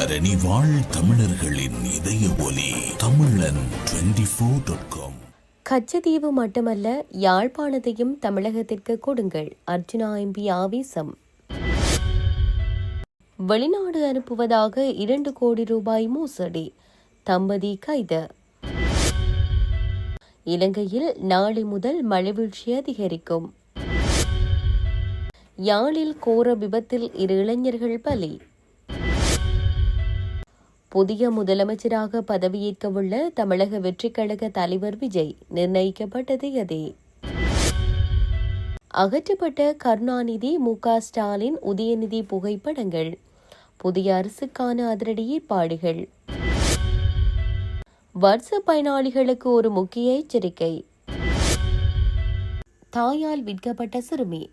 தரணி வாழ் தமிழர்களின் இதய ஒலி தமிழன் 24.com. கச்சதீவு மட்டுமல்ல, யாழ்ப்பாணத்தையும் தமிழகத்திற்கு கொடுங்கள். அர்ஜுனா எம்பி ஆவேசம். வெளிநாடு அனுப்புவதாக 2 கோடி ரூபாய் மோசடி, தம்பதி கைது. இலங்கையில் நாளை முதல் மழைவீழ்ச்சி அதிகரிக்கும். யாழில் கோர விபத்தில் 2 இளைஞர்கள் பலி. புதிய முதலமைச்சராக பதவியேற்கவுள்ள தமிழக வெற்றிக் கழக தலைவர் விஜய் நிர்ணயிக்கப்பட்ட தேதி. அகற்றப்பட்ட கருணாநிதி, மு.க. ஸ்டாலின், உதயநிதி புகைப்படங்கள். புதிய அரசுக்கான அதிரடி ஏற்பாடுகள். வாட்ஸ்அப் பயனாளிகளுக்கு ஒரு முக்கிய எச்சரிக்கை. தாயால் விற்கப்பட்ட சிறுமி,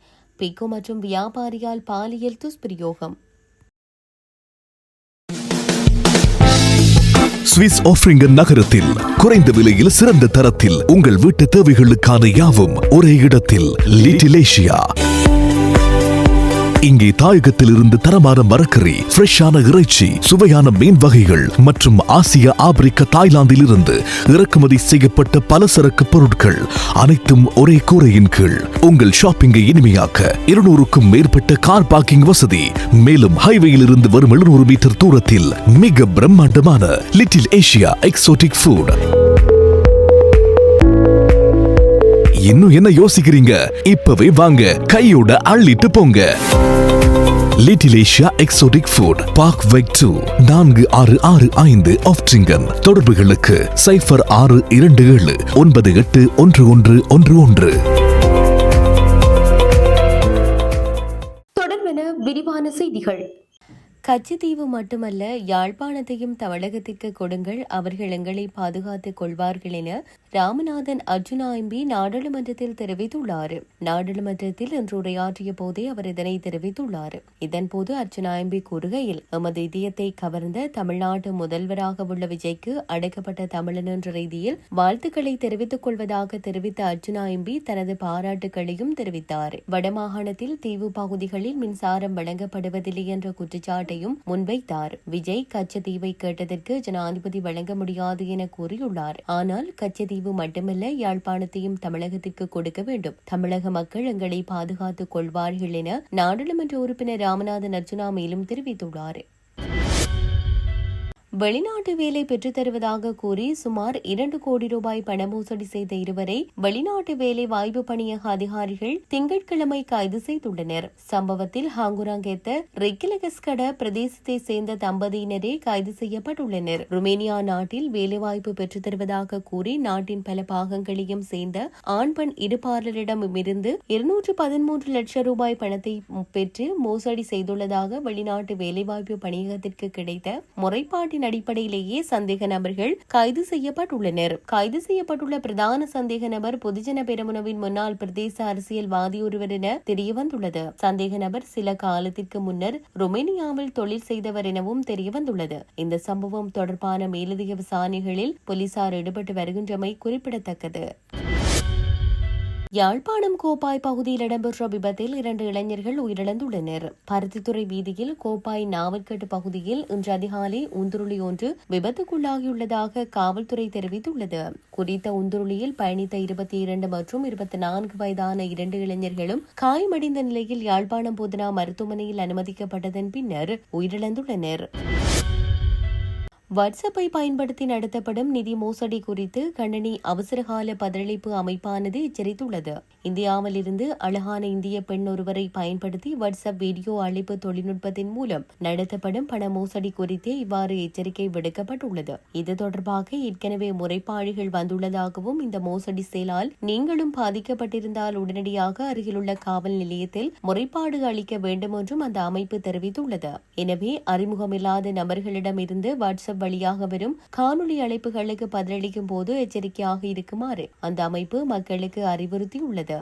பிக்கு மற்றும் வியாபாரியால் பாலியல் துஷ்பிரயோகம். சுவிஸ் ஆஃப்ரிங்கன் நகரத்தில் குறைந்த விலையில் சிறந்த தரத்தில் உங்கள் வீட்டு தேவைகளுக்கான யாவும் ஒரே இடத்தில். Little Asia. இங்கே தாயகத்தில் இருந்து தரமான மரக்கறி, ஃப்ரெஷ்ஷான இறைச்சி, சுவையான மீன் வகைகள் மற்றும் ஆசிய, ஆப்பிரிக்க, தாய்லாந்தில் இருந்து இறக்குமதி செய்யப்பட்ட பலசரக்கு பொருட்கள் அனைத்தும் ஒரே கூரையின் கீழ். உங்கள் ஷாப்பிங்கை இனிமையாக்க 200க்கும் மேற்பட்ட கார் பார்க்கிங் வசதி. மேலும் ஹைவேயில் இருந்து வரும் 700 மீட்டர் தூரத்தில் மிக பிரம்மாண்டமான லிட்டில் ஏசியா எக்ஸோட்டிக் ஃபுட். இன்னும் என்ன யோசிக்கிறீங்க? இப்பவே வாங்க, கையோட அள்ளிட்டு போங்க. Little Asia exotic food, park வெக் 2, 4665 ஆஃப்ட்ரிங்கன். தொடர்புகளுக்கு 0627 981111. தொடர்பென விரிவான செய்திகள். கச்சதீவு மட்டுமல்ல, யாழ்ப்பாணத்தையும் தமிழகத்திற்கு கொடுங்கள், அவர்கள் எங்களை பாதுகாத்துக் கொள்வார்கள் என ராமநாதன் அர்ஜுனா எம்பி நாடாளுமன்றத்தில் தெரிவித்துள்ளார். நாடாளுமன்றத்தில் இன்று உரையாற்றிய போதே அவர் இதனை தெரிவித்துள்ளார். இதன்போது அர்ஜுனா எம்பி கூறுகையில், எமது இதயத்தை கவர்ந்த தமிழ்நாட்டு முதல்வராக உள்ள விஜய்க்கு அடைக்கப்பட்ட தமிழன் என்ற ரீதியில் வாழ்த்துக்களை தெரிவித்துக் கொள்வதாக தெரிவித்த அர்ஜுனா எம்பி தனது பாராட்டுகளையும் தெரிவித்தார். வடமாகாணத்தில் தீவு பகுதிகளில் மின்சாரம் வழங்கப்படுவதில்லை என்ற குற்றச்சாட்டு முன்வைத்தார். விஜய் கச்சதீவை கேட்டதற்கு ஜனாதிபதி வழங்க முடியாது என கூறியுள்ளார். ஆனால் கச்சதீவு மட்டுமல்ல, யாழ்ப்பாணத்தையும் தமிழகத்திற்கு கொடுக்க வேண்டும். தமிழக மக்கள் எங்களை பாதுகாத்துக் கொள்வார்கள் என நாடாளுமன்ற உறுப்பினர் ராமநாதன் அர்ஜுனா மேலும் தெரிவித்துள்ளார். வெளிநாட்டு வேலை பெற்றுத் தருவதாக கூறி சுமார் 2 கோடி ரூபாய் பண மோசடி செய்த 2 வெளிநாட்டு வேலை வாய்ப்பு பணியக அதிகாரிகள் திங்கட்கிழமை கைது செய்துள்ளனர். சம்பவத்தில் ஹாங்குராங்கேத்த ரெக்கிலகஸ்கட பிரதேசத்தை சேர்ந்த தம்பதியினரே கைது செய்யப்பட்டுள்ளனர். ருமேனியா நாட்டில் வேலைவாய்ப்பு பெற்றுத் தருவதாக கூறி நாட்டின் பல பாகங்களையும் சேர்ந்த ஆண் பெண் இருபாலரிடமிருந்து 213 லட்சம் ரூபாய் பணத்தை பெற்று மோசடி செய்துள்ளதாக வெளிநாட்டு வேலைவாய்ப்பு பணியகத்திற்கு கிடைத்த முறைப்பாட்டின் அடிப்படையிலேயே சந்தேக நபர்கள் கைது செய்யப்பட்டுள்ளனர். கைது செய்யப்பட்டுள்ள பிரதான சந்தேக நபர் பொதுஜன பெரமுனவின் முன்னாள் பிரதேச அரசியல்வாதி ஒருவர் என தெரியவந்துள்ளது. சந்தேக நபர் சில காலத்திற்கு முன்னர் ருமேனியாவில் தொழில் செய்தவர் எனவும் தெரியவந்துள்ளது. இந்த சம்பவம் தொடர்பான மேலதிக விசாரணைகளில் போலீசார் ஈடுபட்டு வருகின்றமை குறிப்பிடத்தக்கது. யாழ்ப்பாணம் கோப்பாய் பகுதியில் இடம்பெற்ற விபத்தில் 2 இளைஞர்கள் உயிரிழந்துள்ளனர். பருத்தித்துறை வீதியில் கோப்பாய் நாவற்கட்டு பகுதியில் இன்று அதிகாலை உந்துருளி ஒன்று விபத்துக்குள்ளாகியுள்ளதாக காவல்துறை தெரிவித்துள்ளது. குறித்த உந்துருளியில் பயணித்த 22 மற்றும் 24 வயதான 2 இளைஞர்களும் காயமடைந்த நிலையில் யாழ்ப்பாணம் போதனா மருத்துவமனையில் அனுமதிக்கப்பட்டதன் பின்னர் உயிரிழந்துள்ளனர். வாட்ஸ்அப்பை பயன்படுத்தி நடத்தப்படும் நிதி மோசடி குறித்து கணனி அவசரகால பதிலளிப்பு அமைப்பானது எச்சரித்துள்ளது. இந்தியாவில் இருந்து அழகான இந்திய பெண் ஒருவரை பயன்படுத்தி வாட்ஸ்அப் வீடியோ அழைப்பு தொழில்நுட்பத்தின் மூலம் நடத்தப்படும் பண மோசடி குறித்தே இவ்வாறு எச்சரிக்கை விடுக்கப்பட்டுள்ளது. இது தொடர்பாக ஏற்கனவே முறைப்பாடுகள் வந்துள்ளதாகவும், இந்த மோசடி செயலால் நீங்களும் பாதிக்கப்பட்டிருந்தால் உடனடியாக அருகிலுள்ள காவல் நிலையத்தில் முறைப்பாடு அளிக்க வேண்டும் என்றும் அந்த அமைப்பு தெரிவித்துள்ளது. எனவே அறிமுகமில்லாத நபர்களிடமிருந்து வாட்ஸ்அப் வழியாக வரும் காணொலி அழைப்புகளுக்கு பதிலளிக்கும் போது எச்சரிக்கையாக இருக்குமாறு அந்த அமைப்பு மக்களுக்கு அறிவுறுத்தியுள்ளது.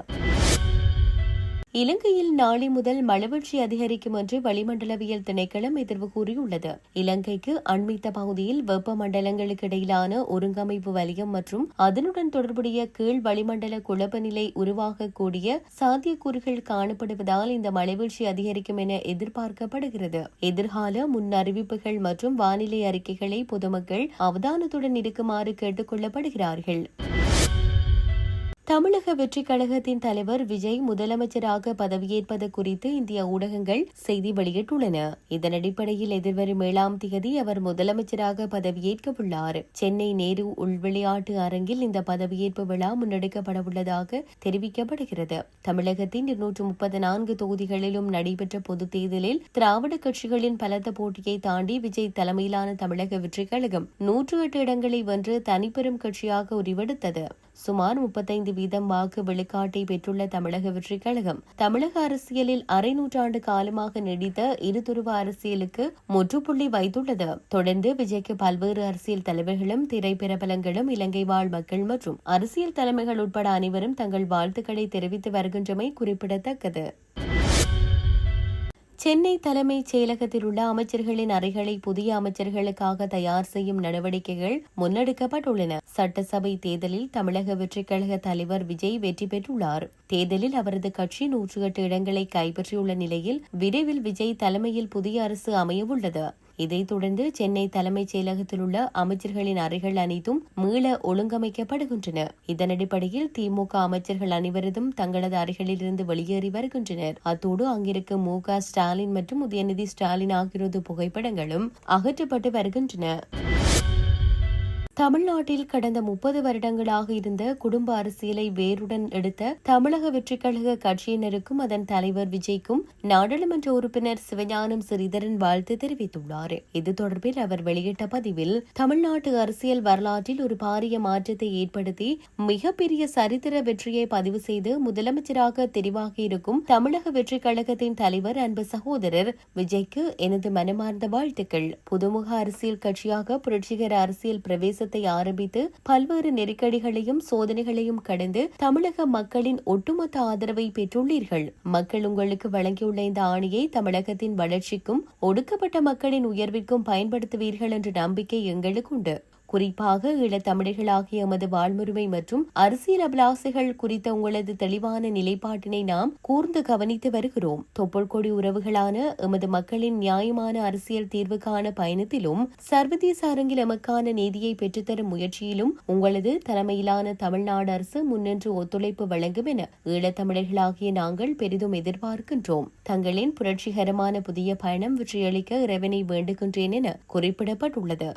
இலங்கையில் நாளை முதல் மழைவீழ்ச்சி அதிகரிக்கும் என்று வளிமண்டலவியல் திணைக்களம் எதிர்வு கூறியுள்ளது. இலங்கைக்கு அண்மித்த பகுதியில் வெப்பமண்டலங்களுக்கு இடையிலான ஒருங்கமைப்பு வலயம் மற்றும் அதனுடன் தொடர்புடைய கீழ் வளிமண்டல குழப்பநிலை உருவாகக்கூடிய சாத்தியக்கூறுகள் காணப்படுவதால் இந்த மழைவீழ்ச்சி அதிகரிக்கும் என எதிர்பார்க்கப்படுகிறது. எதிர்கால முன்னறிவிப்புகள் மற்றும் வானிலை அறிக்கைகளை பொதுமக்கள் அவதானத்துடன் இருக்குமாறு கேட்டுக் கொள்ளப்படுகிறார்கள். தமிழக வெற்றிக் கழகத்தின் தலைவர் விஜய் முதலமைச்சராக பதவியேற்பது குறித்து இந்திய ஊடகங்கள் செய்தி வெளியிட்டுள்ளன. இதன் அடிப்படையில் எதிர்வரும் 7ஆம் தேதி அவர் முதலமைச்சராக பதவியேற்க உள்ளார். சென்னை நேரு உள்விளையாட்டு அரங்கில் இந்த பதவியேற்பு விழா முன்னெடுக்கப்படவுள்ளதாக தெரிவிக்கப்படுகிறது. தமிழகத்தின் 234 தொகுதிகளிலும் நடைபெற்ற பொதுத் தேர்தலில் திராவிட கட்சிகளின் பலத்த போட்டியை தாண்டி விஜய் தலைமையிலான தமிழக வெற்றிக் கழகம் 108 இடங்களை வென்று தனிப்பெரும் கட்சியாக உருவெடுத்தது. சுமார் 35% வாக்கு வெளிக்காட்டை பெற்றுள்ள தமிழக வெற்றிக் கழகம் தமிழக அரசியலில் அரை நூற்றாண்டு காலமாக நீடித்த இருதுருவ அரசியலுக்கு முற்றுப்புள்ளி வைத்துள்ளது. தொடர்ந்து விஜய்க்கு பல்வேறு அரசியல் தலைவர்களும் திரைப்பிரபலங்களும் இலங்கை வாழ் மக்கள் மற்றும் அரசியல் தலைமைகள் உட்பட அனைவரும் தங்கள் வாழ்த்துக்களை தெரிவித்து வருகின்றமை குறிப்பிடத்தக்கது. சென்னை தலைமைச் செயலகத்தில் உள்ள அமைச்சர்களின் அறைகளை புதிய அமைச்சர்களுக்காக தயார் செய்யும் நடவடிக்கைகள் முன்னெடுக்கப்பட்டுள்ளன. சட்டசபை தேர்தலில் தமிழக வெற்றிக் கழக தலைவர் விஜய் வெற்றி பெற்றுள்ளார். தேர்தலில் அவரது கட்சி 108 இடங்களை கைப்பற்றியுள்ள நிலையில் விரைவில் விஜய் தலைமையில் புதிய அரசு அமையவுள்ளது. இதைத் தொடர்ந்து சென்னை தலைமைச் செயலகத்தில் உள்ள அமைச்சர்களின் அறைகள் அனைத்தும் மீள ஒழுங்கமைக்கப்படுகின்றன. இதன் அடிப்படையில் திமுக அமைச்சர்கள் அனைவரதும் தங்களது அறைகளிலிருந்து வெளியேறி வருகின்றனர். அத்தோடு அங்கிருக்கும் மு.க. ஸ்டாலின் மற்றும் உதயநிதி ஸ்டாலின் ஆகியோரது புகைப்படங்களும் அகற்றப்பட்டு வருகின்றன. தமிழ்நாட்டில் கடந்த 30 வருடங்களாக இருந்த குடும்ப அரசியலை வேருடன் எடுத்த தமிழக வெற்றிக் கழக கட்சியினருக்கும் அதன் தலைவர் விஜய்க்கும் நாடாளுமன்ற உறுப்பினர் சிவஞானம் ஸ்ரீதரன் வாழ்த்து தெரிவித்துள்ளார். இது தொடர்பில் அவர் வெளியிட்ட பதிவில், தமிழ்நாட்டு அரசியல் வரலாற்றில் ஒரு பாரிய மாற்றத்தை ஏற்படுத்தி மிகப்பெரிய சரித்திர வெற்றியை பதிவு செய்து முதலமைச்சராக தெரிவாகியிருக்கும் தமிழக வெற்றிக் கழகத்தின் தலைவர் அன்பு சகோதரர் விஜய்க்கு எனது மனமார்ந்த வாழ்த்துக்கள். புதுமுக அரசியல் கட்சியாக புரட்சிகர அரசியல் பிரவேச ஆரம்பித்து பல்வேறு நெருக்கடிகளையும் சோதனைகளையும் கடந்து தமிழக மக்களின் ஒட்டுமொத்த ஆதரவை பெற்றுள்ளீர்கள். மக்கள் உங்களுக்கு வழங்கியுள்ள இந்த ஆணையை தமிழகத்தின் வளர்ச்சிக்கும் ஒடுக்கப்பட்ட மக்களின் உயர்விற்கும் பயன்படுத்துவீர்கள் என்ற நம்பிக்கை எங்களுக்கு உண்டு. குறிப்பாக ஈழத்தமிழர்களாகிய எமது வாழ்முறைமை மற்றும் அரசியல் அபிலாசைகள் குறித்த உங்களது தெளிவான நிலைப்பாட்டினை நாம் கூர்ந்து கவனித்து வருகிறோம். தொப்புள் கொடி உறவுகளான எமது மக்களின் நியாயமான அரசியல் தீர்வுக்கான பயணத்திலும் சர்வதேச அரங்கில் எமக்கான நீதியை பெற்றுத்தரும் முயற்சியிலும் உங்களது தலைமையிலான தமிழ்நாடு அரசு முன்னின்று ஒத்துழைப்பு வழங்கும் என ஈழத்தமிழர்களாகிய நாங்கள் பெரிதும் எதிர்பார்க்கின்றோம். தங்களின் புரட்சிகரமான புதிய பயணம் வெற்றியளிக்க இறைவனை வேண்டுகின்றேன் என குறிப்பிடப்பட்டுள்ளது.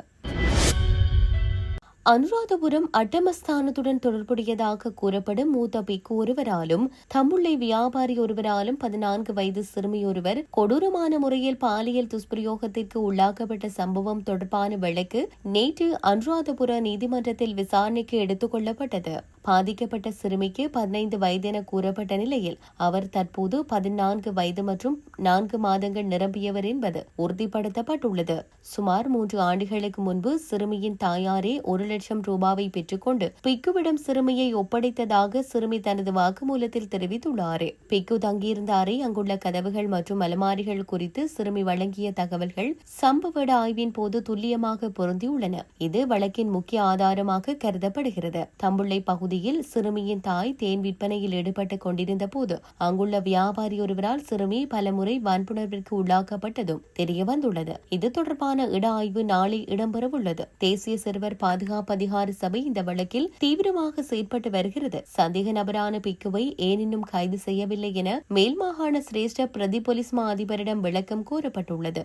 அனுராதபுரம் அட்டமஸ்தானத்துடன் தொடர்புடையதாக கூறப்படும் மூத்த பிக்கு ஒருவராலும் தம்புள்ளை வியாபாரி ஒருவராலும் 14 வயது சிறுமி ஒருவர் கொடூரமான முறையில் பாலியல் துஷ்பிரயோகத்திற்கு உள்ளாக்கப்பட்ட சம்பவம் தொடர்பான வழக்கு நேற்று அனுராதபுர நீதிமன்றத்தில் விசாரணைக்கு எடுத்துக் கொள்ளப்பட்டது. பாதிக்கப்பட்ட சிறுமிக்கு 15 வயது என கூறப்பட்ட நிலையில் அவர் தற்போது 14 வயது மற்றும் 4 மாதங்கள் நிரம்பியவர் என்பது உறுதிப்படுத்தப்பட்டுள்ளது. சுமார் 3 ஆண்டுகளுக்கு முன்பு சிறுமியின் தாயாரே 1 லட்சம் ரூபாவை பெற்றுக்கொண்டு பிக்குவிடம் சிறுமியை ஒப்படைத்ததாக சிறுமி தனது வாக்குமூலத்தில் தெரிவித்துள்ளார். பிக்கு தங்கியிருந்த அறை, அங்குள்ள கதவுகள் மற்றும் அலமாரிகள் குறித்து சிறுமி வழங்கிய தகவல்கள் சம்பவ ஆய்வின் போது துல்லியமாக பொருந்தியுள்ளன. இது வழக்கின் முக்கிய ஆதாரமாக கருதப்படுகிறது. தம்புள்ளை பகுதியில் சிறுமியின் தாய் தேன் விற்பனையில் ஈடுபட்டுக் கொண்டிருந்த போது அங்குள்ள வியாபாரி ஒருவரால் சிறுமி பலமுறை வன்புணர்விற்கு உள்ளாக்கப்பட்டதும் தெரியவந்துள்ளது. இது தொடர்பான இட ஆய்வு நாளை இடம்பெறவுள்ளது. தேசிய சிறுவர் பாதுகாப்பு அதிகார சபை இந்த வழக்கில் தீவிரமாக செயற்பட்டு வருகிறது. சந்தேக நபரான பிக்குவை ஏன் இன்னும் கைது செய்யவில்லை என மேல் மாகாண சிரேஷ்ட பிரதி போலீஸ் மா அதிபரிடம் விளக்கம் கோரப்பட்டுள்ளது.